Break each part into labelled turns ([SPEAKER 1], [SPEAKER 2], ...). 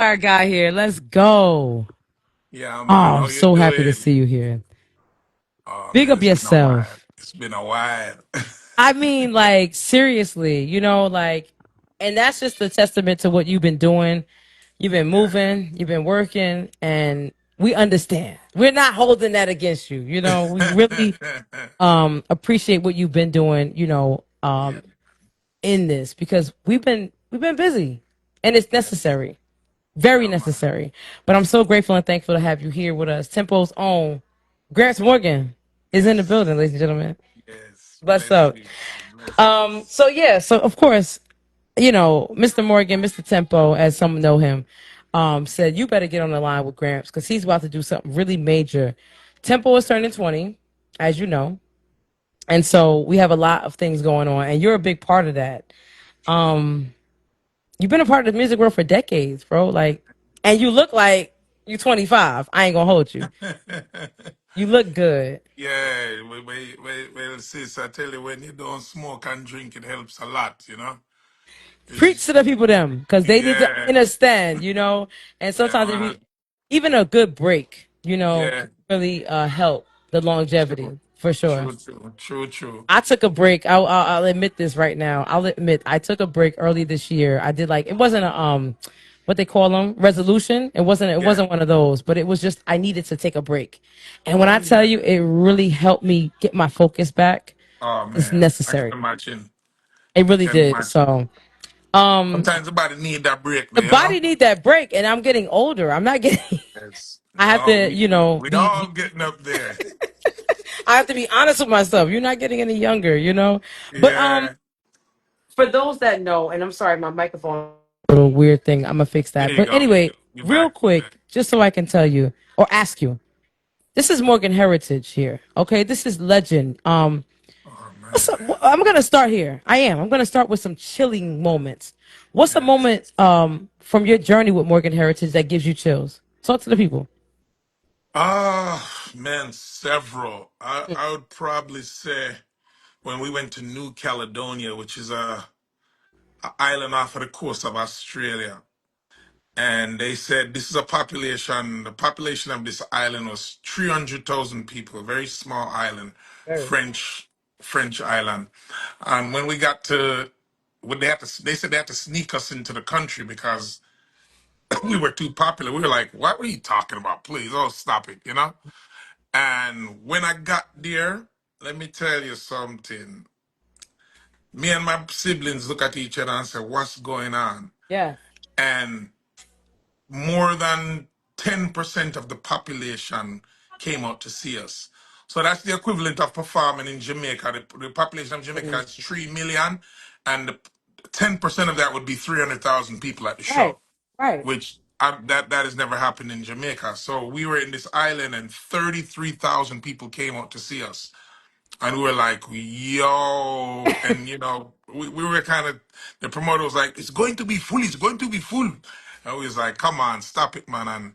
[SPEAKER 1] Our guy here. Let's go.
[SPEAKER 2] Yeah,
[SPEAKER 1] Oh,
[SPEAKER 2] man.
[SPEAKER 1] I'm
[SPEAKER 2] How you
[SPEAKER 1] so happy to
[SPEAKER 2] doing?
[SPEAKER 1] see you here.
[SPEAKER 2] Oh
[SPEAKER 1] Big
[SPEAKER 2] man,
[SPEAKER 1] up
[SPEAKER 2] it's been a while.
[SPEAKER 1] yourself.
[SPEAKER 2] It's been a while.
[SPEAKER 1] I mean, like, seriously, and that's just a testament to what you've been doing. You've been
[SPEAKER 2] Yeah.
[SPEAKER 1] moving, you've been working, and we understand. We're not holding that against you. We really appreciate what you've been doing,
[SPEAKER 2] Yeah.
[SPEAKER 1] in this because we've been busy and it's
[SPEAKER 2] Yes.
[SPEAKER 1] necessary. Very
[SPEAKER 2] Yeah, man.
[SPEAKER 1] necessary. But I'm so grateful and thankful to have you here with us. Tempo's own Gramps Morgan is in the building,
[SPEAKER 2] Yes.
[SPEAKER 1] ladies and gentlemen.
[SPEAKER 2] Yes.
[SPEAKER 1] What's up?
[SPEAKER 2] Blessings. Blessings.
[SPEAKER 1] So of course, Mr. Morgan, Mr. Tempo, as some know him, said you better get on the line with Gramps because he's about to do something really major. Tempo is turning 20, as you know. And so we have a lot of things going on, and you're a big part of that.
[SPEAKER 2] True.
[SPEAKER 1] You've been a part of the music world for decades, bro. Like, and you look like you're 25. I ain't gonna hold you. You look good.
[SPEAKER 2] Yeah, well, sis, I tell you, when you don't smoke and drink, it helps a lot, you know?
[SPEAKER 1] Preach
[SPEAKER 2] It's,
[SPEAKER 1] to the people them because they need to
[SPEAKER 2] yeah,
[SPEAKER 1] understand, And
[SPEAKER 2] yeah,
[SPEAKER 1] sometimes if you,
[SPEAKER 2] man.
[SPEAKER 1] even a good break,
[SPEAKER 2] Yeah,
[SPEAKER 1] can really help the
[SPEAKER 2] true,
[SPEAKER 1] longevity for sure.
[SPEAKER 2] true.
[SPEAKER 1] I took a break. I'll admit this right now. I'll admit I took a break early this year. I did like it wasn't a what they call them resolution. It wasn't
[SPEAKER 2] Yeah.
[SPEAKER 1] one of those, but it was just I needed to take a break. And when
[SPEAKER 2] Oh,
[SPEAKER 1] I tell
[SPEAKER 2] yeah.
[SPEAKER 1] you, it really helped me get my focus back.
[SPEAKER 2] Oh,
[SPEAKER 1] It's
[SPEAKER 2] man. I can
[SPEAKER 1] necessary.
[SPEAKER 2] imagine.
[SPEAKER 1] It
[SPEAKER 2] I
[SPEAKER 1] really
[SPEAKER 2] can
[SPEAKER 1] did.
[SPEAKER 2] imagine.
[SPEAKER 1] So um,
[SPEAKER 2] Sometimes the body need that break,
[SPEAKER 1] the
[SPEAKER 2] you know?
[SPEAKER 1] body need that break, and I'm getting older. I'm not getting.
[SPEAKER 2] Yes.
[SPEAKER 1] I have
[SPEAKER 2] No,
[SPEAKER 1] to,
[SPEAKER 2] we all
[SPEAKER 1] be.
[SPEAKER 2] getting up there.
[SPEAKER 1] I have to be honest with myself. You're not getting any younger. But
[SPEAKER 2] Yeah.
[SPEAKER 1] for those that know, and I'm sorry, my microphone a little weird thing. I'm gonna fix
[SPEAKER 2] There
[SPEAKER 1] that.
[SPEAKER 2] you
[SPEAKER 1] But
[SPEAKER 2] go.
[SPEAKER 1] anyway,
[SPEAKER 2] You're
[SPEAKER 1] real
[SPEAKER 2] back.
[SPEAKER 1] quick, just so I can tell you or ask you, this is Morgan Heritage here. Okay, this is legend.
[SPEAKER 2] Oh,
[SPEAKER 1] What's
[SPEAKER 2] man.
[SPEAKER 1] up? I'm gonna start here. I am. I'm gonna start with some chilling moments. What's a
[SPEAKER 2] Yes.
[SPEAKER 1] moment from your journey with Morgan Heritage that gives you chills? Talk to the people.
[SPEAKER 2] Man, several. I would probably say when we went to New Caledonia, which is a island off of the coast of Australia. And they said this is the population of this island was 300,000 people, very small island,
[SPEAKER 1] Very.
[SPEAKER 2] French French island. And when we got to when they said they had to sneak us into the country because we were too popular. We were like, what were you talking about? Please, oh stop it, you know? And when I got there, let me tell you something. Me and my siblings look at each other and say, what's going on?
[SPEAKER 1] Yeah.
[SPEAKER 2] And more than 10% of the population came out to see us. So that's the equivalent of performing in Jamaica. The population of Jamaica is 3 million, and 10% of that would be 300,000 people at the
[SPEAKER 1] Right.
[SPEAKER 2] show,
[SPEAKER 1] Right.
[SPEAKER 2] which that has never happened in Jamaica. So we were in this island, and 33,000 people came out to see us. And we were like, yo, and we were kind of, the promoter was like, it's going to be full, it's going to be full. And we was like, come on, stop it, man. And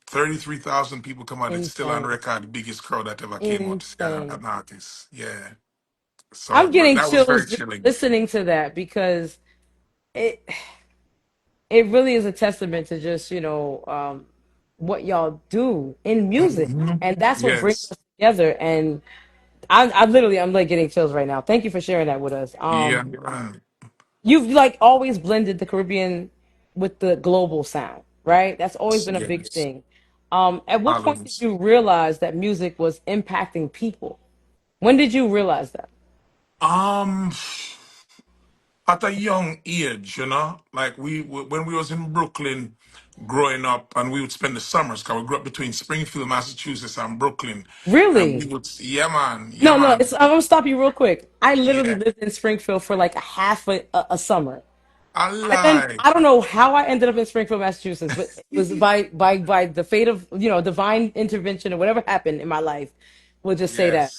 [SPEAKER 2] 33,000 people come out. It's still on
[SPEAKER 1] Insane.
[SPEAKER 2] record, the biggest crowd that ever came out to see
[SPEAKER 1] Insane.
[SPEAKER 2] an artist. Yeah.
[SPEAKER 1] I'm
[SPEAKER 2] So, but
[SPEAKER 1] getting
[SPEAKER 2] that was
[SPEAKER 1] chills
[SPEAKER 2] very
[SPEAKER 1] just
[SPEAKER 2] chilling.
[SPEAKER 1] listening to that because it it really is a testament to just what y'all do in music,
[SPEAKER 2] Mhm.
[SPEAKER 1] and that's what brings
[SPEAKER 2] Yes.
[SPEAKER 1] us together. And I'm like getting chills right now. Thank you for sharing that with us.
[SPEAKER 2] Yeah.
[SPEAKER 1] You've like always blended the Caribbean with the global sound, right? That's always been a big
[SPEAKER 2] Yes.
[SPEAKER 1] thing. At what point did
[SPEAKER 2] Always.
[SPEAKER 1] you realize that music was impacting people? When did you realize that?
[SPEAKER 2] Um, at a young age, like when we was in Brooklyn growing up, and we would spend the summers, because we grew up between Springfield, Massachusetts, and Brooklyn, and we
[SPEAKER 1] Really?
[SPEAKER 2] would, yeah,
[SPEAKER 1] No,
[SPEAKER 2] man,
[SPEAKER 1] I'm gonna stop you real quick. I literally
[SPEAKER 2] yeah,
[SPEAKER 1] lived in Springfield for like a half a summer.
[SPEAKER 2] I
[SPEAKER 1] And
[SPEAKER 2] lied.
[SPEAKER 1] I don't know how I ended up in Springfield, Massachusetts, but it was by the fate of divine intervention or whatever happened in my life. We'll just say
[SPEAKER 2] Yes,
[SPEAKER 1] that.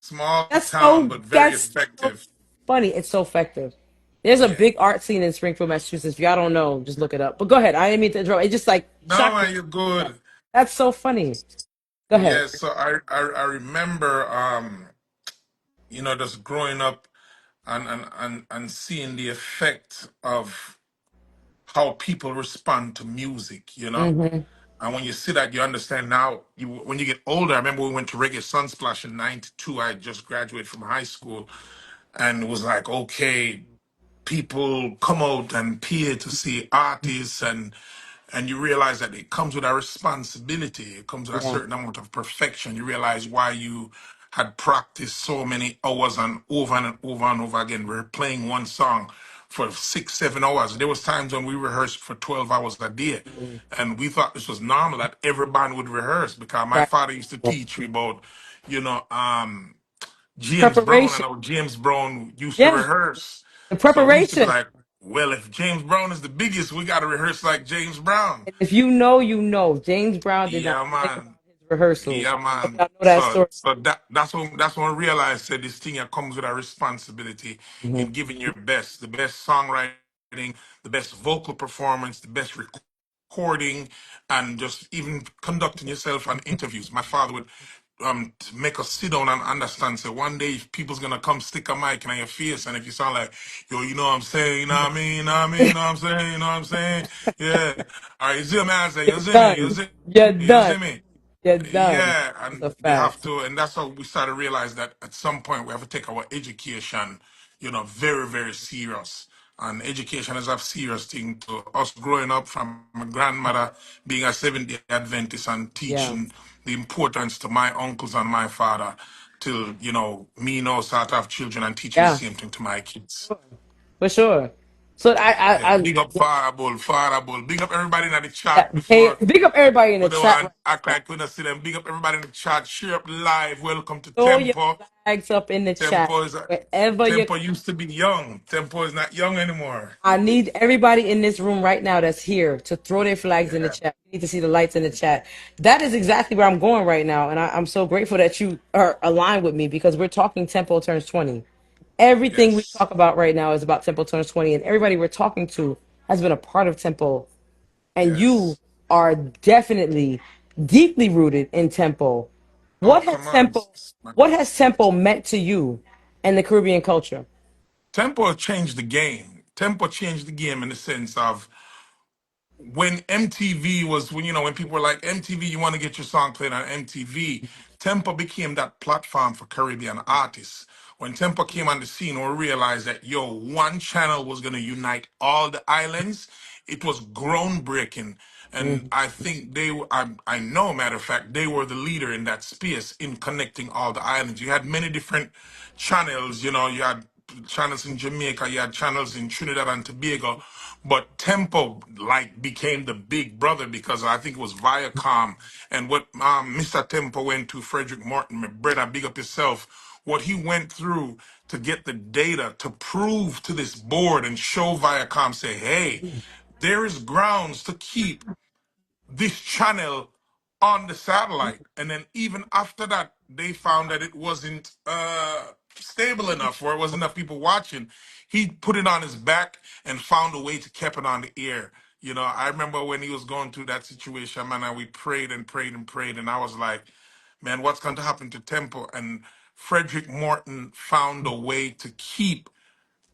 [SPEAKER 2] small town, but very
[SPEAKER 1] That's so
[SPEAKER 2] effective.
[SPEAKER 1] funny. It's so effective. There's a
[SPEAKER 2] Yeah.
[SPEAKER 1] big art scene in Springfield, Massachusetts. If y'all don't know, just look it up. But go ahead. I didn't mean to interrupt. It just like
[SPEAKER 2] No,
[SPEAKER 1] shocked me.
[SPEAKER 2] man, you're good.
[SPEAKER 1] That's so funny. Go ahead.
[SPEAKER 2] Yeah, so I remember just growing up and seeing the effect of how people respond to music, you know.
[SPEAKER 1] Mm-hmm.
[SPEAKER 2] And when you see that, you understand now. You when you get older, I remember we went to Reggae Sunsplash in '92. I had just graduated from high school, and it was like, okay, people come out and pay to see artists, and you realize that it comes with a responsibility. It comes with a
[SPEAKER 1] Yeah.
[SPEAKER 2] certain amount of perfection. You realize why you had practiced so many hours and over and over again. We're playing one song for 6, 7 hours. There was times when we rehearsed for 12 hours a day.
[SPEAKER 1] Mhm.
[SPEAKER 2] And we thought this was normal that every band would rehearse because my
[SPEAKER 1] Right.
[SPEAKER 2] father used to teach me about, you know, James Brown. I
[SPEAKER 1] Preparation.
[SPEAKER 2] know James Brown used to
[SPEAKER 1] Yeah.
[SPEAKER 2] rehearse.
[SPEAKER 1] The
[SPEAKER 2] So we used to be
[SPEAKER 1] preparation.
[SPEAKER 2] like, well, if James Brown is the biggest, we got to rehearse like James Brown.
[SPEAKER 1] And if you know, you know. James Brown did not
[SPEAKER 2] Yeah,
[SPEAKER 1] play about
[SPEAKER 2] man.
[SPEAKER 1] his rehearsals.
[SPEAKER 2] Yeah,
[SPEAKER 1] Some of
[SPEAKER 2] man.
[SPEAKER 1] y'all know that
[SPEAKER 2] So
[SPEAKER 1] story.
[SPEAKER 2] so that's when I realized that this thing here comes with a responsibility
[SPEAKER 1] Mhm.
[SPEAKER 2] in giving your best, the best songwriting, the best vocal performance, the best recording, and just even conducting yourself on interviews. My father would to make us sit down and understand. So one day if people's gonna come stick a mic in your face, and if you sound like, yo, you know what I'm saying, you know what I mean, you know what I mean, you know what I'm saying, you know what I'm saying, yeah. All right, you see me, I say, you
[SPEAKER 1] You're
[SPEAKER 2] see me, you
[SPEAKER 1] done.
[SPEAKER 2] see,
[SPEAKER 1] You're
[SPEAKER 2] you
[SPEAKER 1] done.
[SPEAKER 2] see me.
[SPEAKER 1] You're done.
[SPEAKER 2] Yeah,
[SPEAKER 1] That's
[SPEAKER 2] and
[SPEAKER 1] a
[SPEAKER 2] you have
[SPEAKER 1] fact.
[SPEAKER 2] to, and that's how we started to realize that at some point we have to take our education, very, very serious. And education is a serious thing to us growing up from my grandmother being a Seventh-day Adventist and
[SPEAKER 1] Yeah.
[SPEAKER 2] teaching the importance to my uncles and my father till, me now start to have children and teaching the
[SPEAKER 1] Yeah.
[SPEAKER 2] same thing to my kids.
[SPEAKER 1] For sure. So
[SPEAKER 2] Yeah, big up Father Father Bull. Big up everybody in the
[SPEAKER 1] yeah,
[SPEAKER 2] chat
[SPEAKER 1] hey,
[SPEAKER 2] before
[SPEAKER 1] big up everybody in the
[SPEAKER 2] we don't
[SPEAKER 1] chat
[SPEAKER 2] want
[SPEAKER 1] right
[SPEAKER 2] act
[SPEAKER 1] now.
[SPEAKER 2] like we don't see them. Big up everybody in the chat. Share up live. Welcome to
[SPEAKER 1] Throw your
[SPEAKER 2] Tempo.
[SPEAKER 1] flags up in the chat
[SPEAKER 2] Tempo is a,
[SPEAKER 1] wherever you're.
[SPEAKER 2] Tempo used to be young. Tempo is not young anymore.
[SPEAKER 1] I need everybody in this room right now that's here to throw their flags in the
[SPEAKER 2] Yeah.
[SPEAKER 1] chat. We need to see the lights in the chat. That is exactly where I'm going right now, and I'm so grateful that you are aligned with me because we're talking Tempo turns 20. Everything we
[SPEAKER 2] Yes.
[SPEAKER 1] talk about right now is about Tempo turns 20, and everybody we're talking to has been a part of Tempo, and you
[SPEAKER 2] Yes.
[SPEAKER 1] are definitely deeply rooted in Tempo.
[SPEAKER 2] Oh,
[SPEAKER 1] What
[SPEAKER 2] come
[SPEAKER 1] has
[SPEAKER 2] on.
[SPEAKER 1] Tempo, what has Tempo meant to you and the Caribbean culture?
[SPEAKER 2] Tempo changed the game. Tempo changed the game in the sense of when MTV was when people were like MTV, you want to get your song played on MTV. Tempo became that platform for Caribbean artists. When Tempo came on the scene, we realized that one channel was going to unite all the islands. It was groundbreaking, and
[SPEAKER 1] Mhm.
[SPEAKER 2] I think I know, matter of fact, they were the leader in that space in connecting all the islands. You had many different channels. You had channels in Jamaica, you had channels in Trinidad and Tobago, but Tempo like became the big brother because I think it was Viacom and what Mr. Tempo went to Frederick Martin, my brother, big up yourself. What he went through to get the data to prove to this board and show Viacom, say, hey, there is grounds to keep this channel on the satellite. And then even after that, they found that it wasn't stable enough or it wasn't enough people watching. He put it on his back and found a way to keep it on the air. I remember when he was going through that situation, man, and we prayed and prayed and prayed, and I was like, man, what's going to happen to Tempo? And Frederick Morton found a way to keep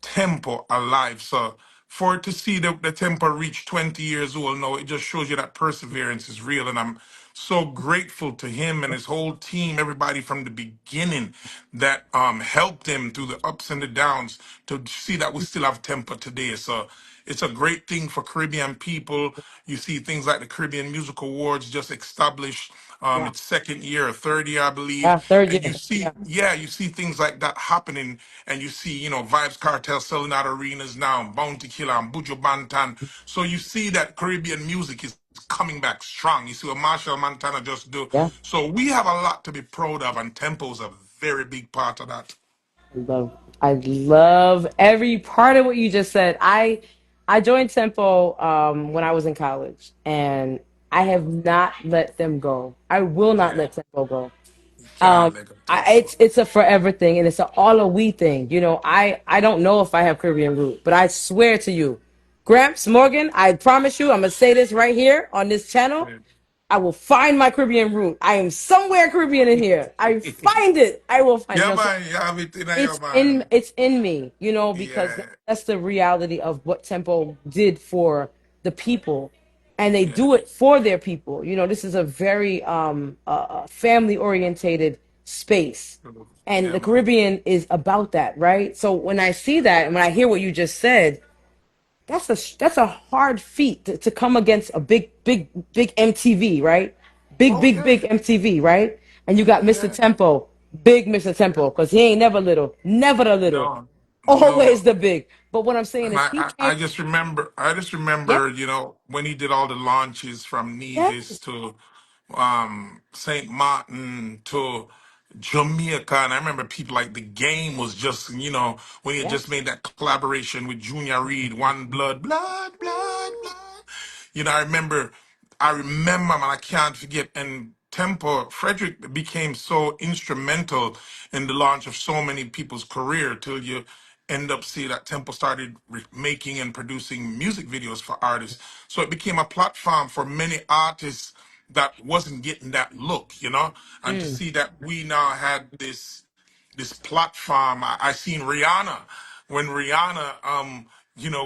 [SPEAKER 2] Tempo alive. So for it to see the Tempo reach 20 years old now, it just shows you that perseverance is real. And I'm so grateful to him and his whole team, everybody from the beginning that helped him through the ups and the downs to see that we still have Tempo today. So it's a great thing for Caribbean people. You see things like the Caribbean Music Awards just established
[SPEAKER 1] Yeah,
[SPEAKER 2] its second year or third year, I believe.
[SPEAKER 1] yeah, third
[SPEAKER 2] And you
[SPEAKER 1] year.
[SPEAKER 2] see,
[SPEAKER 1] Yeah,
[SPEAKER 2] yeah, you see things like that happening, and you see, Vibes Cartel selling out arenas now, Bounty Killer and Buju Banton. So you see that Caribbean music is coming back strong. You see what Marshall Montana just do.
[SPEAKER 1] yeah.
[SPEAKER 2] So we have a lot to be proud of, and Tempo's a very big part of that.
[SPEAKER 1] Love, I love every part of what you just said. I joined Tempo when I was in college, and I have not let them go. I will not
[SPEAKER 2] Yeah,
[SPEAKER 1] let Tempo go.
[SPEAKER 2] you can't let go Tempo.
[SPEAKER 1] It's a forever thing, and it's a all a we thing. I don't know if I have Caribbean root, but I swear to you, Gramps Morgan, I promise you, I'm gonna say this right here on this channel.
[SPEAKER 2] Yeah.
[SPEAKER 1] I will find my Caribbean root. I am somewhere Caribbean in here. I find it. I will find it.
[SPEAKER 2] Yeah,
[SPEAKER 1] No, so
[SPEAKER 2] man, you have it in your man.
[SPEAKER 1] it's in me, because
[SPEAKER 2] Yeah,
[SPEAKER 1] that's the reality of what Tempo did for the people, and they
[SPEAKER 2] Yeah.
[SPEAKER 1] do it for their people. This is a very family orientated space, and
[SPEAKER 2] Yeah,
[SPEAKER 1] the
[SPEAKER 2] man.
[SPEAKER 1] Caribbean is about that, right? So when I see that and when I hear what you just said, that's a hard feat to come against a big MTV, right? Big
[SPEAKER 2] Oh
[SPEAKER 1] big
[SPEAKER 2] yeah.
[SPEAKER 1] big MTV, right? And you got Mr.
[SPEAKER 2] Yeah.
[SPEAKER 1] Tempo, big Mr. Tempo, because he ain't never little, never the little,
[SPEAKER 2] No.
[SPEAKER 1] always
[SPEAKER 2] No.
[SPEAKER 1] the big. But what I'm saying
[SPEAKER 2] And
[SPEAKER 1] is he came.
[SPEAKER 2] I just
[SPEAKER 1] Yeah,
[SPEAKER 2] remember, when he did all the launches from Nevis
[SPEAKER 1] yes,
[SPEAKER 2] to St. Martin to Jamaica, and I remember people like the game was just, when he had just
[SPEAKER 1] yes,
[SPEAKER 2] made that collaboration with Junior Reid, One Blood, Blood, Blood, Blood. I remember, man, I can't forget. And Tempo, Frederick became so instrumental in the launch of so many people's career till you end up seeing that Tempo started making and producing music videos for artists. So it became a platform for many artists that wasn't getting that look. And to
[SPEAKER 1] mm.
[SPEAKER 2] see that we now had this platform. I seen Rihanna when Rihanna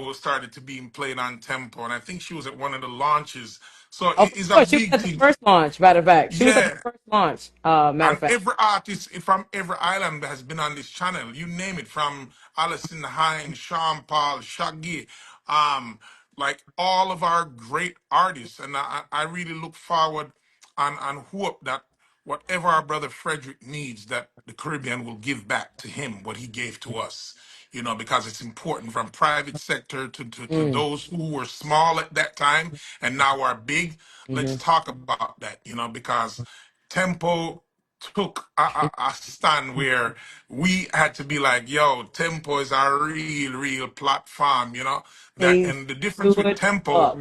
[SPEAKER 2] was started to being played on Tempo, and I think she was at one of the launches. So
[SPEAKER 1] Of
[SPEAKER 2] it is a
[SPEAKER 1] course, she was
[SPEAKER 2] big
[SPEAKER 1] at the
[SPEAKER 2] thing.
[SPEAKER 1] first launch. Matter of fact, she was at the
[SPEAKER 2] Yeah.
[SPEAKER 1] first launch. Matter of
[SPEAKER 2] And
[SPEAKER 1] fact,
[SPEAKER 2] every artist from every island that has been on this channel, you name it, from Alison Hines, Sean Paul, Shaggy, um, like all of our great artists. And I really look forward and hope that whatever our brother Frederick needs, that the Caribbean will give back to him what he gave to us. Because it's important from private sector to
[SPEAKER 1] mm,
[SPEAKER 2] those who were small at that time and now are big. Let's
[SPEAKER 1] hmm
[SPEAKER 2] talk about that, because Tempo took a stand where we had to be like, yo, Tempo is a real platform. That
[SPEAKER 1] he
[SPEAKER 2] and the difference with
[SPEAKER 1] stood
[SPEAKER 2] Tempo,
[SPEAKER 1] up.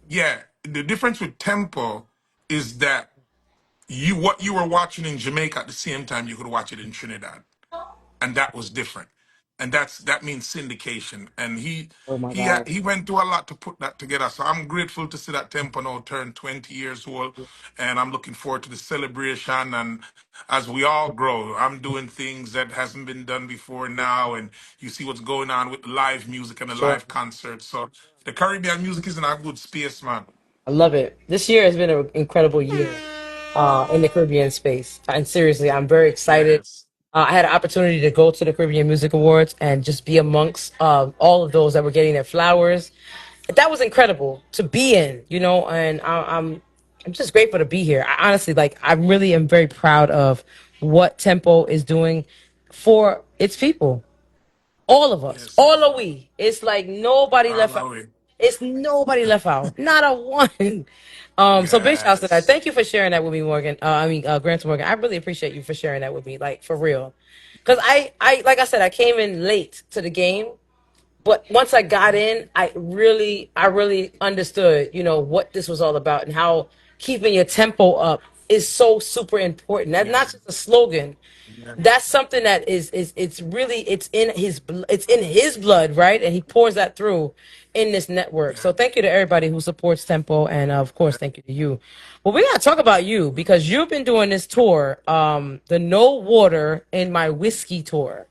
[SPEAKER 2] yeah, the difference with Tempo is that what you were watching in Jamaica at the same time you could watch it in Trinidad, and that was different. And that means syndication. And he
[SPEAKER 1] Oh my
[SPEAKER 2] he ha-
[SPEAKER 1] God,
[SPEAKER 2] he went through a lot to put that together. So I'm grateful to see that Tempo now turn 20 years old, and I'm looking forward to the celebration. And as we all grow, I'm doing things that hasn't been done before now, and you see what's going on with live music and the
[SPEAKER 1] sure.
[SPEAKER 2] live concerts. So the Caribbean music is in a good space, man.
[SPEAKER 1] I love it. This year has been an incredible year in the Caribbean space. And seriously, I'm very excited.
[SPEAKER 2] Yes,
[SPEAKER 1] I had an opportunity to go to the Caribbean Music Awards and just be amongst all of those that were getting their flowers. That was incredible to be in, and I'm just grateful to be here. I honestly, like, I really am very proud of what Tempo is doing for its people. All of us,
[SPEAKER 2] yes,
[SPEAKER 1] all
[SPEAKER 2] man.
[SPEAKER 1] of we. It's like nobody
[SPEAKER 2] All
[SPEAKER 1] left
[SPEAKER 2] the
[SPEAKER 1] out.
[SPEAKER 2] way.
[SPEAKER 1] It's nobody left out. Not a one. So big shouts to that.
[SPEAKER 2] Yes,
[SPEAKER 1] Thank you for sharing that with me, Morgan. Grant Morgan. I really appreciate you for sharing that with me, like for real. Because like I said, I came in late to the game, but once I got in, I really understood, what this was all about and how keeping your tempo up is so super important. That's
[SPEAKER 2] yeah,
[SPEAKER 1] not just a slogan.
[SPEAKER 2] yeah,
[SPEAKER 1] That's something that is it's really it's in his blood, right? And he pours that through in this network.
[SPEAKER 2] yeah,
[SPEAKER 1] So thank you to everybody who supports Tempo, and of course, thank you to you. But we gotta talk about you because you've been doing this tour, the No Water in My Whiskey tour.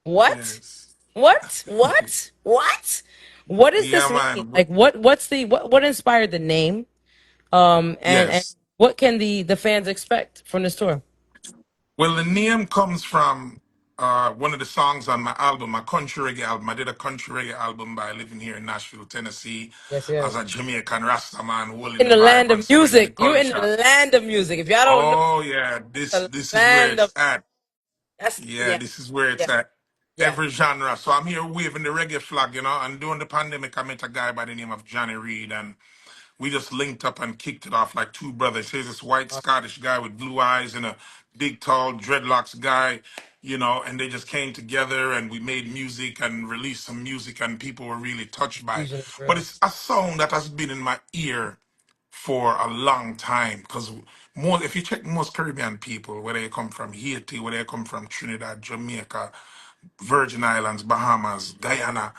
[SPEAKER 1] What?
[SPEAKER 2] yes.
[SPEAKER 1] What? What? What? What does
[SPEAKER 2] Yeah,
[SPEAKER 1] this mean?
[SPEAKER 2] man.
[SPEAKER 1] Like what inspired the name? And
[SPEAKER 2] Yes.
[SPEAKER 1] what can the fans expect from this tour?
[SPEAKER 2] Well, the name comes from one of the songs on my album, my country reggae album. I did a country reggae album by living here in Nashville, Tennessee,
[SPEAKER 1] Yes,
[SPEAKER 2] as
[SPEAKER 1] yes.
[SPEAKER 2] a Jamaican Rasta man holding
[SPEAKER 1] In
[SPEAKER 2] the
[SPEAKER 1] the land
[SPEAKER 2] vibe
[SPEAKER 1] of
[SPEAKER 2] and spreading the
[SPEAKER 1] music. You in the
[SPEAKER 2] culture.
[SPEAKER 1] land of music. If y'all don't know,
[SPEAKER 2] Oh yeah, this
[SPEAKER 1] the
[SPEAKER 2] this is where
[SPEAKER 1] land of
[SPEAKER 2] it's at.
[SPEAKER 1] that's
[SPEAKER 2] Yeah,
[SPEAKER 1] yeah,
[SPEAKER 2] this is where
[SPEAKER 1] yeah,
[SPEAKER 2] it's at.
[SPEAKER 1] yeah.
[SPEAKER 2] Every genre. So I'm here waving the reggae flag. And during the pandemic, I met a guy by the name of Johnny Reed, and we just linked up and kicked it off like two brothers. Here's this white Scottish guy with blue eyes and a big, tall dreadlocks guy, and they just came together and we made music and released some music, and people were really touched by it.
[SPEAKER 1] Fusion is
[SPEAKER 2] But
[SPEAKER 1] real.
[SPEAKER 2] it's a song that has been in my ear for a long time because if you check most Caribbean people, whether they come from Haiti, whether they come from Trinidad, Jamaica, Virgin Islands, Bahamas, Guyana,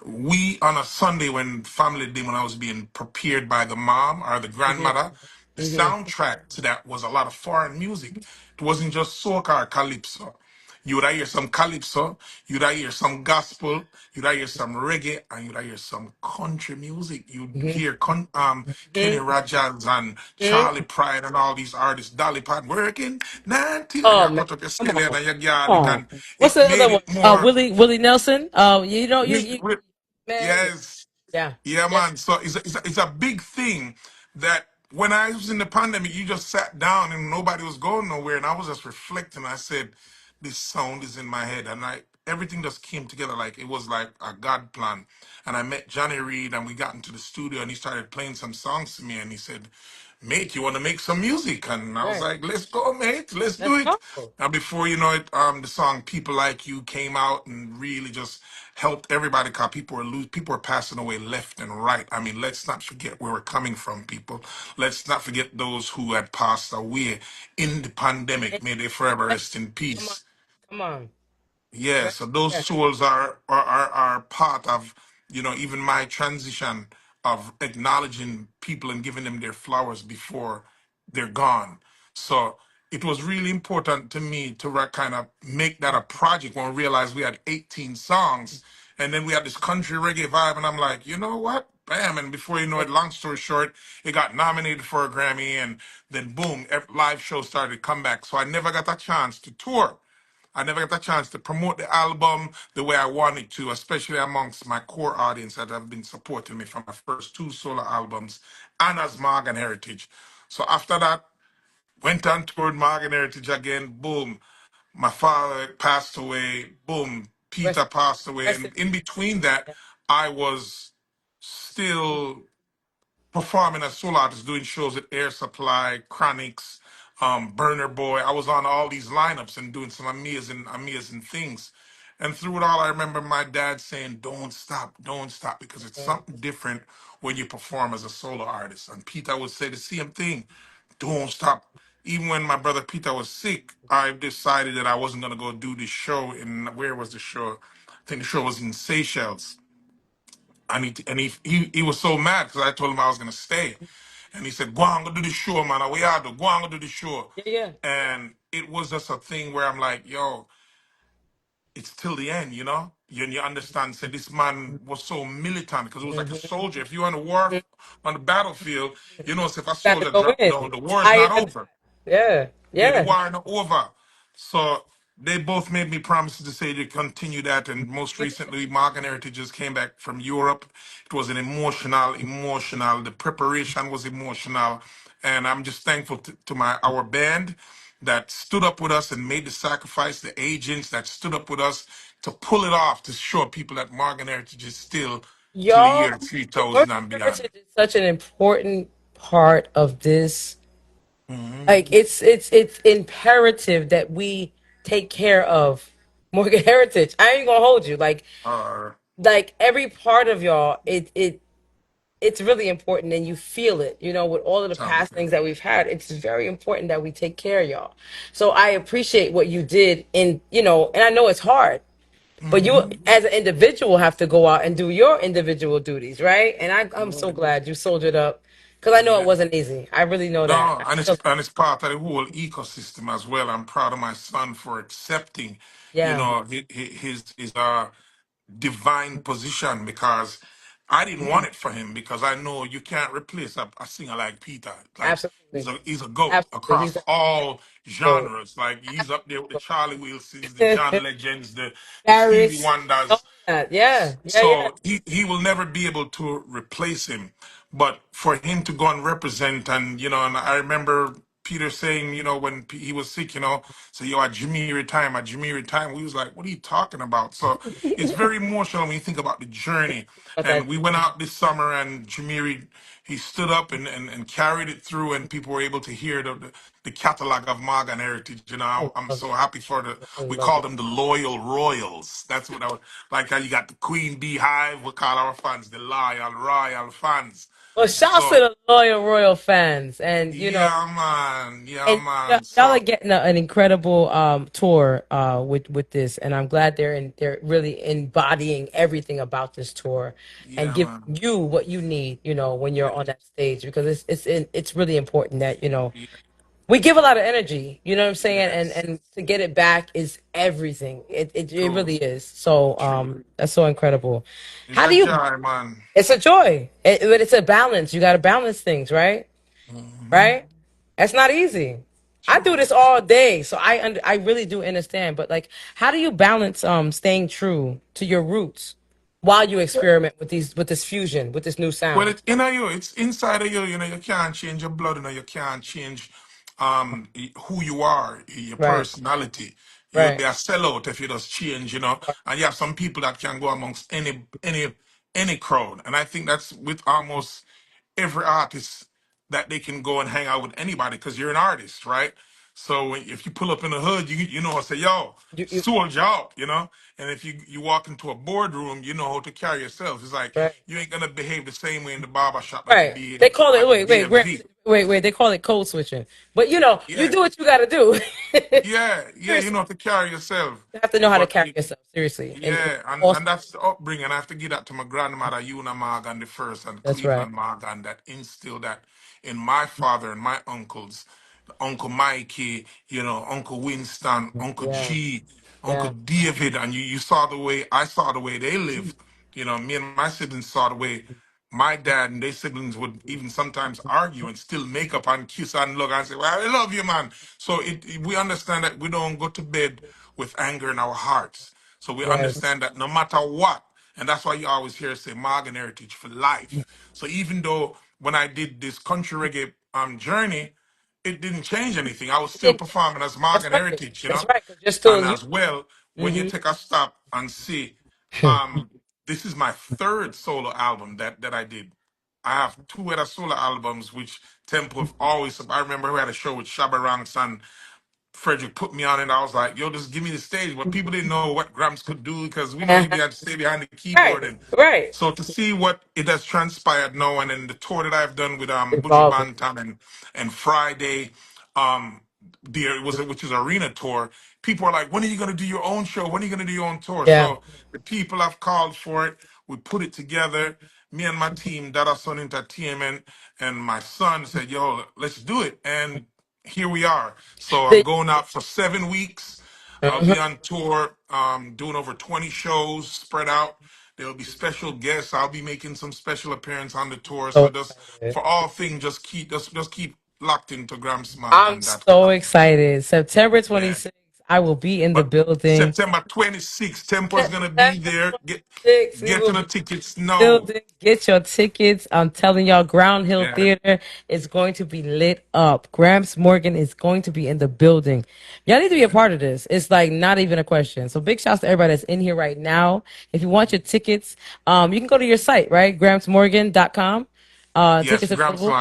[SPEAKER 2] we on a Sunday when family day when I was being prepared by the mom or the
[SPEAKER 1] Hmm.
[SPEAKER 2] grandmother, the
[SPEAKER 1] Hmm.
[SPEAKER 2] soundtrack to that was a lot of foreign music. It wasn't just soca or calypso. You would hear some calypso, you'd hear some gospel, you'd hear some reggae, and you'd hear some country music. You'd
[SPEAKER 1] Hmm.
[SPEAKER 2] hear Kenny
[SPEAKER 1] Hmm.
[SPEAKER 2] Rogers and Charlie
[SPEAKER 1] Hmm.
[SPEAKER 2] Pride and all these artists, Dolly Parton, working 90, and
[SPEAKER 1] Oh
[SPEAKER 2] you
[SPEAKER 1] man,
[SPEAKER 2] cut up your
[SPEAKER 1] come
[SPEAKER 2] celly
[SPEAKER 1] on,
[SPEAKER 2] and you
[SPEAKER 1] come
[SPEAKER 2] yard it,
[SPEAKER 1] on.
[SPEAKER 2] and
[SPEAKER 1] What's
[SPEAKER 2] it
[SPEAKER 1] the
[SPEAKER 2] made
[SPEAKER 1] other
[SPEAKER 2] it
[SPEAKER 1] one?
[SPEAKER 2] more.
[SPEAKER 1] Willie Nelson. You know you
[SPEAKER 2] With,
[SPEAKER 1] man.
[SPEAKER 2] yes,
[SPEAKER 1] Yeah,
[SPEAKER 2] yeah,
[SPEAKER 1] yeah,
[SPEAKER 2] man. So it's a big thing that when I was in the pandemic, you just sat down and nobody was going nowhere, and I was just reflecting. I said, "This sound is in my head," and everything just came together like it was like a God plan. And I met Johnny Reed, and we got into the studio, and he started playing some songs to me, and he said, "Mate, you want to make some music?" And I was
[SPEAKER 1] right.
[SPEAKER 2] like, "Let's go, mate. Let's do
[SPEAKER 1] Let's
[SPEAKER 2] it."
[SPEAKER 1] go.
[SPEAKER 2] And before you know it, the song "People Like You" came out and really just helped everybody. Cause people were passing away left and right. I mean, let's not forget where we're coming from, people. Let's not forget those who had passed away in the pandemic.
[SPEAKER 1] And
[SPEAKER 2] May they forever
[SPEAKER 1] right,
[SPEAKER 2] rest in
[SPEAKER 1] come on,
[SPEAKER 2] peace.
[SPEAKER 1] come on.
[SPEAKER 2] Yeah,
[SPEAKER 1] Right.
[SPEAKER 2] so those
[SPEAKER 1] Yeah.
[SPEAKER 2] souls are part of, even my transition of acknowledging people and giving them their flowers before they're gone. So it was really important to me to kind of make that a project when we realized we had 18 songs and then we had this country reggae vibe and I'm like, you know what? Bam, and before you know it, long story short, it got nominated for a Grammy and then boom, live shows started to come back. So I never got a chance to tour. I never got a chance to promote the album the way I wanted to, especially amongst my core audience that have been supporting me from my first two solo albums and as Morgan Heritage. So after that, went on toured Morgan Heritage again, boom. My father passed away, boom. Peter
[SPEAKER 1] Rest,
[SPEAKER 2] passed away.
[SPEAKER 1] rest
[SPEAKER 2] And
[SPEAKER 1] in
[SPEAKER 2] in
[SPEAKER 1] peace.
[SPEAKER 2] between that, I was still performing as solo artist, doing shows at Air Supply, Chronics, Burner Boy. I was on all these lineups and doing some amazing, amazing things. And through it all, I remember my dad saying, don't stop, because it's
[SPEAKER 1] Mhm.
[SPEAKER 2] something different when you perform as a solo artist. And Peter would say the same thing, don't stop. Even when my brother Peter was sick, I decided that I wasn't going to go do this show in, where was the show? I think the show was in Seychelles, and he was so mad because I told him I was gonna stay, and he said, "Go on, go do the show, man. We are to go on, go do the show."
[SPEAKER 1] Yeah, yeah.
[SPEAKER 2] And it was just a thing where I'm like, "Yo, it's till the end, you know." You understand? Said this man was so militant because it was like a
[SPEAKER 1] Hmm.
[SPEAKER 2] soldier. If you're on the war, on the battlefield, so if a
[SPEAKER 1] Got to
[SPEAKER 2] soldier
[SPEAKER 1] go
[SPEAKER 2] dropped
[SPEAKER 1] in.
[SPEAKER 2] down, the war is
[SPEAKER 1] Tie
[SPEAKER 2] not
[SPEAKER 1] it to
[SPEAKER 2] over.
[SPEAKER 1] that. Yeah,
[SPEAKER 2] Yeah, the
[SPEAKER 1] yeah.
[SPEAKER 2] war not over. So they both made me promises to say they continue that. And most recently, Mark and Heritage just came back from Europe. It was an emotional. The preparation was emotional, and I'm just thankful to my our band that stood up with us and made the sacrifice. The agents that stood up with us to pull it off to show people that Morgan Heritage is still till the
[SPEAKER 1] Y'all,
[SPEAKER 2] year 3000
[SPEAKER 1] Morgan
[SPEAKER 2] and beyond.
[SPEAKER 1] Heritage is such an important part of this.
[SPEAKER 2] Hmm.
[SPEAKER 1] Like it's imperative that we take care of Morgan Heritage. I ain't gonna hold you.
[SPEAKER 2] Uh,
[SPEAKER 1] Like every part of y'all, it's really important and you feel it, with all of the past things
[SPEAKER 2] Something.
[SPEAKER 1] that we've had. It's very important that we take care of y'all. So I appreciate what you did and I know it's hard, but you
[SPEAKER 2] Hmm.
[SPEAKER 1] as an individual have to go out and do your individual duties, right? And I'm
[SPEAKER 2] Yeah.
[SPEAKER 1] so glad you soldiered up because I know it
[SPEAKER 2] Yeah.
[SPEAKER 1] wasn't easy. I really know that.
[SPEAKER 2] No, and it's part of the whole ecosystem as well. I'm proud of my son for accepting,
[SPEAKER 1] Yeah.
[SPEAKER 2] his divine position, because I didn't want it for him, because I know you can't replace a singer like Peter. Like he's
[SPEAKER 1] Absolutely.
[SPEAKER 2] a goat
[SPEAKER 1] Absolutely. He's
[SPEAKER 2] across
[SPEAKER 1] a
[SPEAKER 2] all
[SPEAKER 1] goat.
[SPEAKER 2] genres. Like he's up there with the Charlie
[SPEAKER 1] Absolutely.
[SPEAKER 2] Wilsons, the John Legends, the Stevie
[SPEAKER 1] Paris. All
[SPEAKER 2] Wonders.
[SPEAKER 1] that. Yeah. Yeah. Yeah.
[SPEAKER 2] So he will never be able to replace him. But for him to go and represent, and I remember Peter saying, when he was sick, so yo, at Jimmy time, we was like, what are you talking about? So it's very emotional when you think about the journey.
[SPEAKER 1] About
[SPEAKER 2] And
[SPEAKER 1] that.
[SPEAKER 2] we went out this summer, and Jimmy, he stood up and carried it through, and people were able to hear the catalog of Morgan Heritage.
[SPEAKER 1] I
[SPEAKER 2] I'm
[SPEAKER 1] love
[SPEAKER 2] so
[SPEAKER 1] it.
[SPEAKER 2] happy
[SPEAKER 1] I
[SPEAKER 2] we
[SPEAKER 1] love
[SPEAKER 2] call
[SPEAKER 1] it.
[SPEAKER 2] them the Loyal Royals. That's what like how you got the Queen Beehive, we call our fans the Loyal Royal fans.
[SPEAKER 1] Well, shouts to
[SPEAKER 2] So
[SPEAKER 1] the loyal royal fans,
[SPEAKER 2] yeah,
[SPEAKER 1] and
[SPEAKER 2] man.
[SPEAKER 1] y'all are
[SPEAKER 2] So
[SPEAKER 1] getting an incredible tour with this, and I'm glad they're really embodying everything about this tour and
[SPEAKER 2] yeah,
[SPEAKER 1] giving
[SPEAKER 2] man.
[SPEAKER 1] you what you need, when you're
[SPEAKER 2] Yeah,
[SPEAKER 1] on that stage because it's really important that
[SPEAKER 2] yeah.
[SPEAKER 1] we give a lot of energy. You know what I'm saying?
[SPEAKER 2] Yes.
[SPEAKER 1] And to get it back is everything. It
[SPEAKER 2] True.
[SPEAKER 1] really is. So
[SPEAKER 2] True.
[SPEAKER 1] that's so incredible.
[SPEAKER 2] It's
[SPEAKER 1] How
[SPEAKER 2] a
[SPEAKER 1] do you?
[SPEAKER 2] joy, man.
[SPEAKER 1] It's a joy, but it's a balance. You got to balance things, right?
[SPEAKER 2] Hmm.
[SPEAKER 1] Right? That's not easy. I do
[SPEAKER 2] True.
[SPEAKER 1] this all day, so I really do understand. But like, how do you balance staying true to your roots while you experiment with this fusion with this new
[SPEAKER 2] Well,
[SPEAKER 1] sound?
[SPEAKER 2] it's in you. It's inside of you. You know, you can't change your blood. You know, you can't change who you are, your
[SPEAKER 1] Right,
[SPEAKER 2] personality. You'll be
[SPEAKER 1] right.
[SPEAKER 2] a sellout if you just change. You know, and you have some people that can go amongst any crowd. And I think that's with almost every artist that they can go and hang out with anybody because you're an artist, right? So if you pull up in the hood, you know how to say, "Yo,
[SPEAKER 1] You
[SPEAKER 2] soldier out," you know. And if you walk into a boardroom, you know how to carry yourself. It's like
[SPEAKER 1] right.
[SPEAKER 2] you ain't gonna behave the same way in the barber shop that you
[SPEAKER 1] Right.
[SPEAKER 2] be
[SPEAKER 1] They call it
[SPEAKER 2] at the
[SPEAKER 1] wait, Gramps,
[SPEAKER 2] DMV.
[SPEAKER 1] wait. They call it code switching. But you
[SPEAKER 2] Yeah,
[SPEAKER 1] do what you got to do.
[SPEAKER 2] yeah, you
[SPEAKER 1] Seriously,
[SPEAKER 2] know how to carry yourself.
[SPEAKER 1] you have to know how to
[SPEAKER 2] But
[SPEAKER 1] carry yourself. Seriously, and
[SPEAKER 2] yeah, and
[SPEAKER 1] also
[SPEAKER 2] that's the upbringing. I have to give that to my grandmother, Una Morgan the first, and
[SPEAKER 1] that's right.
[SPEAKER 2] Cleveland Morgan, that instilled that in my father and my uncles, Uncle Mikey, Uncle Winston, Uncle
[SPEAKER 1] Yeah,
[SPEAKER 2] G, Uncle
[SPEAKER 1] yeah,
[SPEAKER 2] David, and you saw the way I saw the way they lived. Me and my siblings saw the way my dad and their siblings would even sometimes argue and still make up and kiss and look and say, "Well, I love you, man." So we understand that we don't go to bed with anger in our hearts. So we
[SPEAKER 1] yes.
[SPEAKER 2] understand that no matter what, and that's why you always hear us say Morgan Heritage for life. So even though when I did this country reggae journey, it didn't change anything. I was still
[SPEAKER 1] It-
[SPEAKER 2] performing as
[SPEAKER 1] That's
[SPEAKER 2] Morgan
[SPEAKER 1] right.
[SPEAKER 2] Heritage,
[SPEAKER 1] That's right. Because you're
[SPEAKER 2] and
[SPEAKER 1] still you.
[SPEAKER 2] as well, when you
[SPEAKER 1] Hmm.
[SPEAKER 2] take a stop and see, um, this is my third solo album that I did. I have two other solo albums, which Tempo have always. I remember we had a show with Shabba Ranks and Frederick put me on it. I was like, yo, just give me the stage. But people didn't know what Gramps could do because we know he had to stay behind the keyboard.
[SPEAKER 1] Right,
[SPEAKER 2] And
[SPEAKER 1] right.
[SPEAKER 2] so to see what it has transpired now and then the tour that I've done with Buju
[SPEAKER 1] Evolving.
[SPEAKER 2] Banton and Friday, um which is arena tour, people are like, when are you gonna do your own show? When are you gonna do your own tour?
[SPEAKER 1] Yeah.
[SPEAKER 2] So the people have called for it. We put it together. Me and my team, Dada Son Entertainment, and my son said, yo, let's do it. And here we are. So I'm
[SPEAKER 1] The,
[SPEAKER 2] going out for 7 weeks. I'll be
[SPEAKER 1] Mhm.
[SPEAKER 2] on tour, doing over 20 shows spread out. There'll be special guests. I'll be making some special appearance on the tour.
[SPEAKER 1] So
[SPEAKER 2] So just
[SPEAKER 1] excited.
[SPEAKER 2] for all things, just keep locked into
[SPEAKER 1] I'm
[SPEAKER 2] GrampsMorgan.com.
[SPEAKER 1] so excited. September
[SPEAKER 2] Yeah.
[SPEAKER 1] 26th, I will be in the
[SPEAKER 2] But
[SPEAKER 1] building.
[SPEAKER 2] September 26th, Tempo's gonna be
[SPEAKER 1] September
[SPEAKER 2] there.
[SPEAKER 1] twenty-sixth, we
[SPEAKER 2] Get
[SPEAKER 1] will
[SPEAKER 2] to the
[SPEAKER 1] be
[SPEAKER 2] tickets
[SPEAKER 1] in the
[SPEAKER 2] now.
[SPEAKER 1] building. Get your tickets. I'm telling y'all, Ground Hill
[SPEAKER 2] Yeah.
[SPEAKER 1] Theater is going to be lit up. Gramps Morgan is going to be in the building. Y'all need to be a
[SPEAKER 2] Yeah.
[SPEAKER 1] part of this. It's like not even a question. So big shouts to everybody that's in here right now. If you want your tickets, you can go to your site, right? GrampsMorgan.com.
[SPEAKER 2] Yes,
[SPEAKER 1] Tickets available.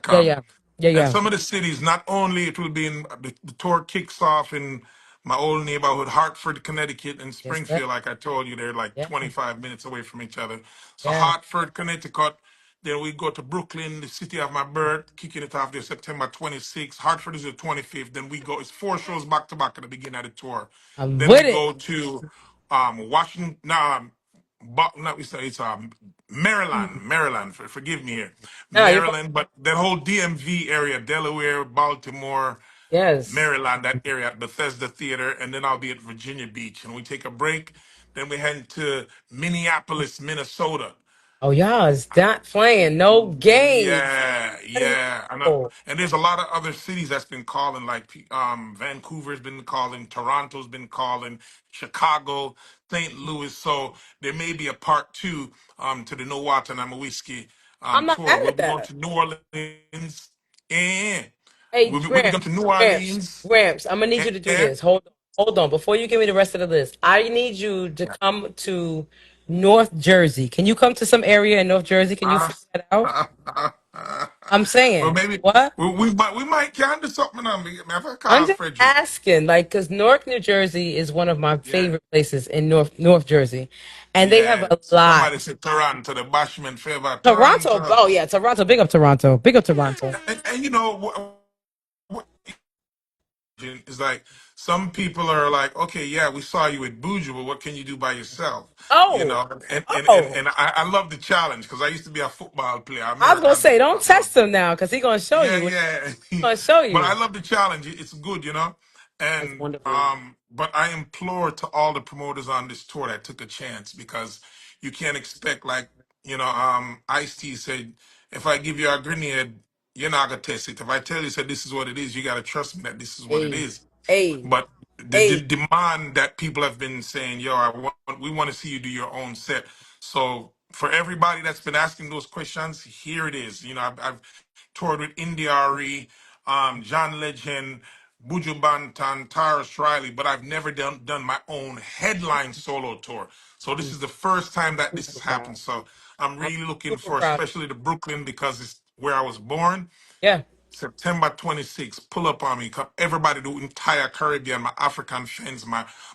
[SPEAKER 1] Yeah,
[SPEAKER 2] GrampsMorgan.com.
[SPEAKER 1] yeah. Yeah,
[SPEAKER 2] And
[SPEAKER 1] yeah.
[SPEAKER 2] some of the cities, not only it will be in the tour kicks off in my old neighborhood, Hartford, Connecticut, and
[SPEAKER 1] Yes, sir.
[SPEAKER 2] Springfield. Like I told you, they're like
[SPEAKER 1] Yeah,
[SPEAKER 2] 25 minutes away from each other. So
[SPEAKER 1] yeah.
[SPEAKER 2] Hartford, Connecticut. Then we go to Brooklyn, the city of my birth, kicking it off there September 26th. Hartford is the 25th. Then we go, it's four shows back to back at the beginning of the tour.
[SPEAKER 1] I'm
[SPEAKER 2] Then we
[SPEAKER 1] with it.
[SPEAKER 2] go to Washington, no, not we say it's Maryland. Forgive me here,
[SPEAKER 1] No, you're fine.
[SPEAKER 2] Maryland. But that whole DMV area, Delaware, Baltimore,
[SPEAKER 1] Yes.
[SPEAKER 2] Maryland, that area at Bethesda Theater, and then I'll be at Virginia Beach, and we take a break. Then we head to Minneapolis, Minnesota.
[SPEAKER 1] Oh, y'all is not playing no games.
[SPEAKER 2] Yeah,
[SPEAKER 1] I
[SPEAKER 2] yeah,
[SPEAKER 1] know.
[SPEAKER 2] and there's a lot of other cities that's been calling, like Vancouver's been calling, Toronto's been calling, Chicago, St. Louis. So there may be a part two to the No Water and I'm a Whiskey
[SPEAKER 1] I'm not
[SPEAKER 2] tour.
[SPEAKER 1] mad
[SPEAKER 2] We'll
[SPEAKER 1] at
[SPEAKER 2] be going
[SPEAKER 1] that.
[SPEAKER 2] to New Orleans, and
[SPEAKER 1] Hey,
[SPEAKER 2] we'll be going to New Orleans,
[SPEAKER 1] Gramps, I'm gonna need you to do
[SPEAKER 2] and
[SPEAKER 1] this. Hold on. Before you give me the rest of the list, I need you to come to North Jersey. Can you come to some area in North Jersey? Can you
[SPEAKER 2] uh,
[SPEAKER 1] figure that out? I'm
[SPEAKER 2] well,
[SPEAKER 1] saying,
[SPEAKER 2] maybe
[SPEAKER 1] what?
[SPEAKER 2] we might can do something on me. If I
[SPEAKER 1] I'm
[SPEAKER 2] call
[SPEAKER 1] just
[SPEAKER 2] Frederick,
[SPEAKER 1] asking, like, because Newark, New Jersey is one of my
[SPEAKER 2] yeah.
[SPEAKER 1] favorite places in North Jersey, and they have
[SPEAKER 2] Yeah,
[SPEAKER 1] a lot.
[SPEAKER 2] somebody said Toronto, the Bashman favor
[SPEAKER 1] Toronto,
[SPEAKER 2] Toronto.
[SPEAKER 1] oh yeah, Toronto. Big up Toronto. Big up Toronto.
[SPEAKER 2] And It's like some people are like, okay, yeah, we saw you with Buju, but what can you do by yourself? You
[SPEAKER 1] Oh,
[SPEAKER 2] know,
[SPEAKER 1] oh.
[SPEAKER 2] and I love the challenge because I used to be a football player,
[SPEAKER 1] I was gonna
[SPEAKER 2] American
[SPEAKER 1] say, don't
[SPEAKER 2] football.
[SPEAKER 1] test him now, cause he gonna show
[SPEAKER 2] Yeah,
[SPEAKER 1] you. He
[SPEAKER 2] yeah.
[SPEAKER 1] gonna show
[SPEAKER 2] But I
[SPEAKER 1] you.
[SPEAKER 2] love the challenge. It's good, you know.
[SPEAKER 1] That's
[SPEAKER 2] And
[SPEAKER 1] wonderful.
[SPEAKER 2] but I implore to all the promoters on this tour that took a chance because you can't expect like, Ice-T said, if I give you a grenade, you're not gonna test it. If I tell you said this is what it is, you gotta trust me that this is what it
[SPEAKER 1] Hey,
[SPEAKER 2] is.
[SPEAKER 1] hey,
[SPEAKER 2] But the
[SPEAKER 1] hey.
[SPEAKER 2] demand that people have been saying, yo, we want to see you do your own set. So for everybody that's been asking those questions, here it is. I've toured with India Ari, John Legend, Buju Banton, Tyrus Riley, but I've never done my own headline solo tour. So this
[SPEAKER 1] I'm
[SPEAKER 2] is the first time that this has
[SPEAKER 1] super proud.
[SPEAKER 2] happened. So I'm
[SPEAKER 1] I'm
[SPEAKER 2] really looking
[SPEAKER 1] super
[SPEAKER 2] for,
[SPEAKER 1] proud of
[SPEAKER 2] especially to Brooklyn because it's where I was born.
[SPEAKER 1] you. Yeah,
[SPEAKER 2] September 26th, pull up on me. Come, everybody, the entire Caribbean, my African fans,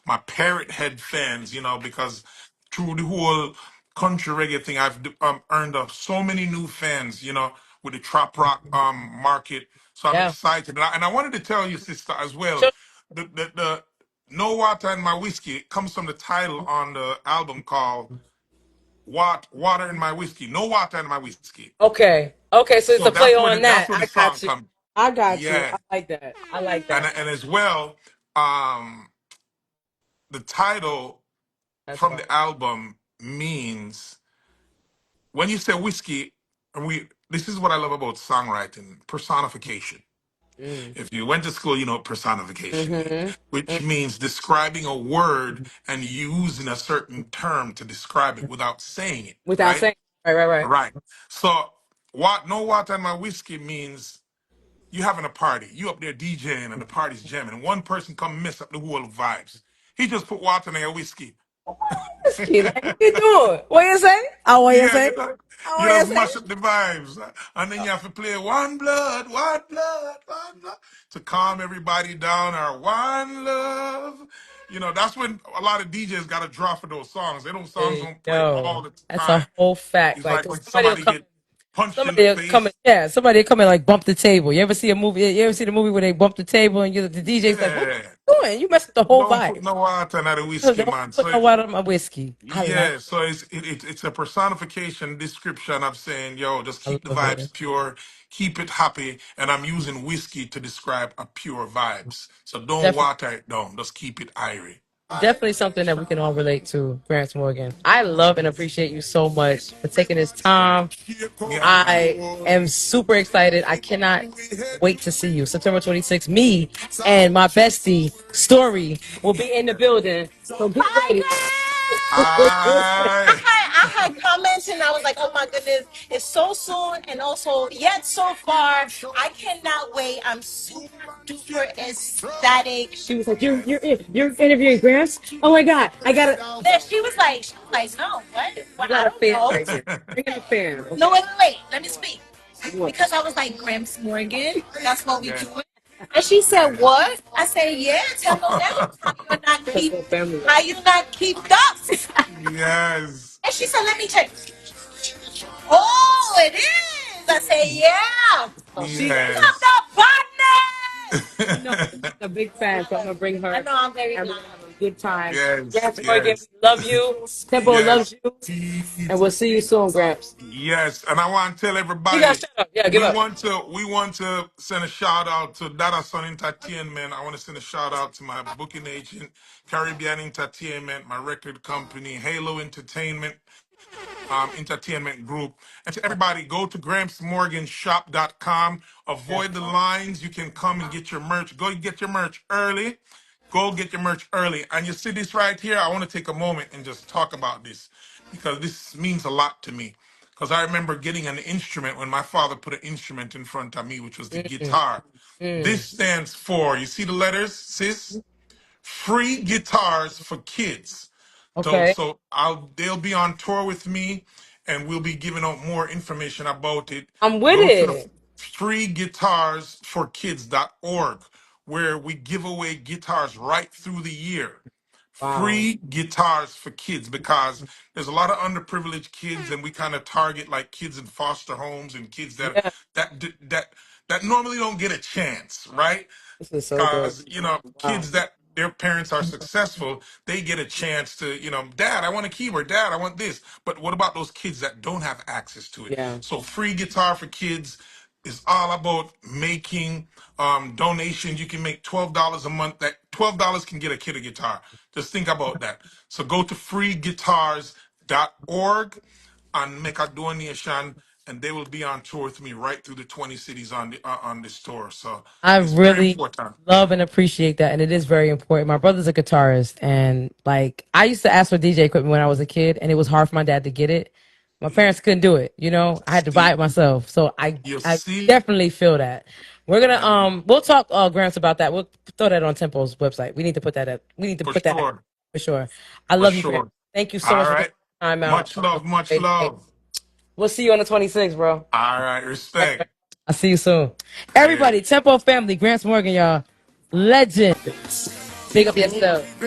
[SPEAKER 2] my parrot head fans, because through the whole country reggae thing, I've earned up so many new fans, with the trap rock market. So I'm
[SPEAKER 1] yeah.
[SPEAKER 2] excited. And I wanted to tell you, sister, as well,
[SPEAKER 1] Sure.
[SPEAKER 2] the No Water in My Whiskey comes from the title on the album called Water in My Whiskey. No Water in My Whiskey.
[SPEAKER 1] Okay, okay. So it's
[SPEAKER 2] So
[SPEAKER 1] a play on
[SPEAKER 2] that's
[SPEAKER 1] that.
[SPEAKER 2] where the
[SPEAKER 1] I
[SPEAKER 2] song
[SPEAKER 1] got you.
[SPEAKER 2] comes.
[SPEAKER 1] I got you.
[SPEAKER 2] Yeah,
[SPEAKER 1] I like that. I like
[SPEAKER 2] and
[SPEAKER 1] that.
[SPEAKER 2] and as well, um, the title
[SPEAKER 1] That's
[SPEAKER 2] from
[SPEAKER 1] fine.
[SPEAKER 2] the album means when you say whiskey, and we this is what I love about songwriting: personification.
[SPEAKER 1] Mm.
[SPEAKER 2] If you went to school, you know what personification means,
[SPEAKER 1] Mm-hmm.
[SPEAKER 2] which
[SPEAKER 1] Mm.
[SPEAKER 2] means describing a word and using a certain term to describe it without saying it.
[SPEAKER 1] Without
[SPEAKER 2] Right,
[SPEAKER 1] saying, right, right, right.
[SPEAKER 2] right. So what? No water in my whiskey means you having a party, you up there DJing and the party's jamming, and one person come mess up the whole vibes. He just put water in your whiskey.
[SPEAKER 1] Whiskey, like what you doing? What you say? Oh, what you
[SPEAKER 2] Yeah,
[SPEAKER 1] say? Oh,
[SPEAKER 2] you
[SPEAKER 1] what you
[SPEAKER 2] just
[SPEAKER 1] say?
[SPEAKER 2] mash up the vibes, and then you have to play one blood, one blood, one blood to calm everybody down. Or one love. That's when a lot of DJs got to draw for those songs. They don't songs
[SPEAKER 1] Hey,
[SPEAKER 2] don't play all
[SPEAKER 1] yo,
[SPEAKER 2] the
[SPEAKER 1] that's a
[SPEAKER 2] time.
[SPEAKER 1] whole fact.
[SPEAKER 2] It's
[SPEAKER 1] Like,
[SPEAKER 2] like
[SPEAKER 1] 'cause
[SPEAKER 2] when somebody get punched in the
[SPEAKER 1] somebody will come in,
[SPEAKER 2] face.
[SPEAKER 1] yeah, somebody will come in like bump the table. You ever see a movie? You ever see the movie where they bump the table and the DJ's like, "What
[SPEAKER 2] Yeah,
[SPEAKER 1] you doing? You messed up the whole
[SPEAKER 2] don't put
[SPEAKER 1] vibe.
[SPEAKER 2] no water in that whiskey,
[SPEAKER 1] Don't
[SPEAKER 2] man.
[SPEAKER 1] put
[SPEAKER 2] So
[SPEAKER 1] no water on my whiskey." I like,
[SPEAKER 2] yeah, so it's a personification description of saying, yo, just
[SPEAKER 1] I
[SPEAKER 2] keep the
[SPEAKER 1] love it.
[SPEAKER 2] vibes pure, keep it happy, and I'm using whiskey to describe a pure vibes. So don't
[SPEAKER 1] Definitely.
[SPEAKER 2] water it down, just keep it airy.
[SPEAKER 1] Definitely something that we can all relate to, Gramps Morgan. I love and appreciate you so much for taking this time.
[SPEAKER 2] Yeah, man.
[SPEAKER 1] I am super excited. I cannot wait to see you. September 26th, me and my bestie, Story, will be in the building. So get ready.
[SPEAKER 2] I
[SPEAKER 3] I had comments and I was like, oh my goodness, it's so soon and also yet so far. I cannot wait. I'm super duper ecstatic.
[SPEAKER 1] She was like, you're interviewing Gramps? Oh my God, I got to.
[SPEAKER 3] Then she was like, no, what?
[SPEAKER 1] You
[SPEAKER 3] What?
[SPEAKER 1] got
[SPEAKER 3] I
[SPEAKER 1] a
[SPEAKER 3] don't
[SPEAKER 1] fan
[SPEAKER 3] know.
[SPEAKER 1] right here. Bring in a fan.
[SPEAKER 3] No, wait, let me speak. Because I was like, Gramps Morgan, that's what we
[SPEAKER 2] yeah,
[SPEAKER 3] do. And she said,
[SPEAKER 2] yeah.
[SPEAKER 3] what? I said, yeah, tell them that. How you not keep up?
[SPEAKER 2] Yes,
[SPEAKER 3] And she said, let me check. Oh, it is. I said, yeah.
[SPEAKER 1] Oh,
[SPEAKER 3] Pick up
[SPEAKER 2] yes.
[SPEAKER 3] the button.
[SPEAKER 1] she knows she's a big fan, so I'm gonna bring her.
[SPEAKER 3] I know I'm very
[SPEAKER 1] And we're
[SPEAKER 3] glad.
[SPEAKER 1] gonna have a good time.
[SPEAKER 2] Yes,
[SPEAKER 1] Gramps Morgan,
[SPEAKER 2] yes,
[SPEAKER 1] we love you. Tempo
[SPEAKER 2] yes.
[SPEAKER 1] loves you, and we'll see you soon, Gramps.
[SPEAKER 2] Yes, and I want to tell
[SPEAKER 1] You got
[SPEAKER 2] everybody
[SPEAKER 1] shut up. Yeah, give up.
[SPEAKER 2] we want to send a shout out to Dada Sun Entertainment. I want to send a shout out to my booking agent, Caribbean Entertainment, my record company, Halo Entertainment Group. And to everybody, go to GrampsMorganShop.com.
[SPEAKER 1] Yeah.
[SPEAKER 2] Avoid the lines. You can come and get your merch. Go get your merch early. Go get your merch early. And you see this right here? I want to take a moment and just talk about this because this means a lot to me. Because I remember getting an instrument when my father put an instrument in front of me, which was the
[SPEAKER 1] Mm,
[SPEAKER 2] guitar. This
[SPEAKER 1] mm.
[SPEAKER 2] stands for, you see the letters, sis? Free guitars for kids. So,
[SPEAKER 1] Okay,
[SPEAKER 2] so they'll be on tour with me, and we'll be giving out more information about it.
[SPEAKER 1] I'm with
[SPEAKER 2] Go to the
[SPEAKER 1] it.
[SPEAKER 2] freeguitarsforkids.org, where we give away guitars right through the year.
[SPEAKER 1] Wow.
[SPEAKER 2] Free guitars for kids because there's a lot of underprivileged kids, and we kind of target like kids in foster homes and kids
[SPEAKER 1] Yeah.
[SPEAKER 2] that that that normally don't get a chance, right?
[SPEAKER 1] This is so dope.
[SPEAKER 2] Because
[SPEAKER 1] Wow.
[SPEAKER 2] kids that their parents are successful, they get a chance to, Dad, I want a keyboard. Dad, I want this. But what about those kids that don't have access to it?
[SPEAKER 1] Yeah.
[SPEAKER 2] So free guitar for kids is all about making donations. You can make $12 a month. That $12 can get a kid a guitar. Just think about that. So go to freeguitars.org and make a donation, and they will be on tour with me right through the 20 cities on this tour. So
[SPEAKER 1] I
[SPEAKER 2] it's very
[SPEAKER 1] really
[SPEAKER 2] important.
[SPEAKER 1] love and appreciate that, and it is very important. My brother's a guitarist, and like I used to ask for DJ equipment when I was a kid, and it was hard for my dad to get it. My parents couldn't do it, you know. I had to buy
[SPEAKER 2] See,
[SPEAKER 1] it myself, so
[SPEAKER 2] you
[SPEAKER 1] I
[SPEAKER 2] see,
[SPEAKER 1] definitely feel that. We're gonna
[SPEAKER 2] and
[SPEAKER 1] we'll talk Grants about that. We'll throw that on Tempo's website. We need to put that up. We need to
[SPEAKER 2] for
[SPEAKER 1] put that out
[SPEAKER 2] sure,
[SPEAKER 1] for sure. I
[SPEAKER 2] for
[SPEAKER 1] love you, Grant.
[SPEAKER 2] sure.
[SPEAKER 1] Thank you so
[SPEAKER 2] All
[SPEAKER 1] much for taking
[SPEAKER 2] right,
[SPEAKER 1] the time out.
[SPEAKER 2] much love, much
[SPEAKER 1] Great day.
[SPEAKER 2] love.
[SPEAKER 1] We'll see you on the 26th, bro.
[SPEAKER 2] All right, respect.
[SPEAKER 1] I'll see you soon.
[SPEAKER 2] Yeah.
[SPEAKER 1] Everybody, Tempo family, Gramps Morgan, y'all. Legend. Big up yourself.